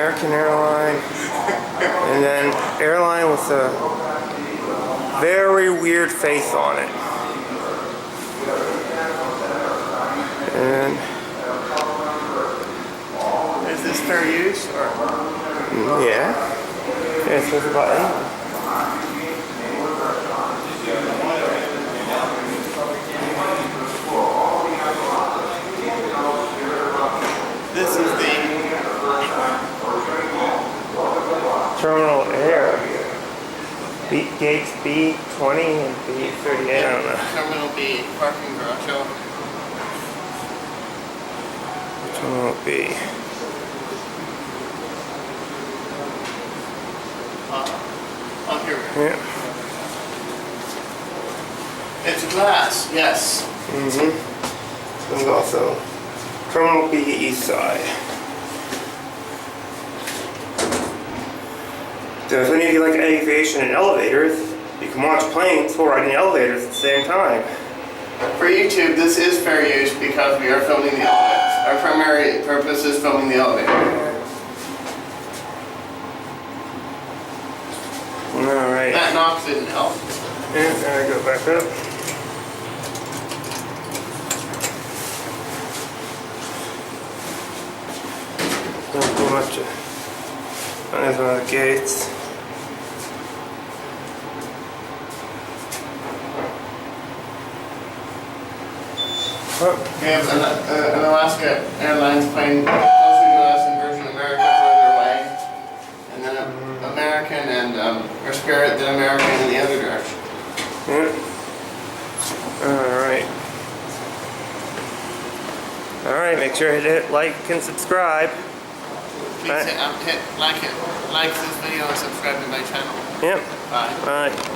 American airline, and then airline with a very weird face on it. And is this fair use or? yeah, there's a button. This is the Terminal Air. Gates B20 and B38, I don't know. Terminal B parking garage. Terminal B. Oh, here. Yeah. It's glass, yes. Mm-hmm. This one's also Terminal B East Side. So if any of you like aviation and elevators, you can watch planes while riding elevators at the same time. For YouTube, this is fair use because we are filming the elevators. Our primary purpose is filming the elevator. Alright. That knock didn't help. And I go back up. Don't do much. There's one of the gates. We have an Alaska Airlines plane closer to us and Virgin America further away. And then American and or Spirit, then American in the other direction. Yeah. Alright, make sure to hit like and subscribe. Please hit like this video and subscribe to my channel. Yep. Bye. Bye.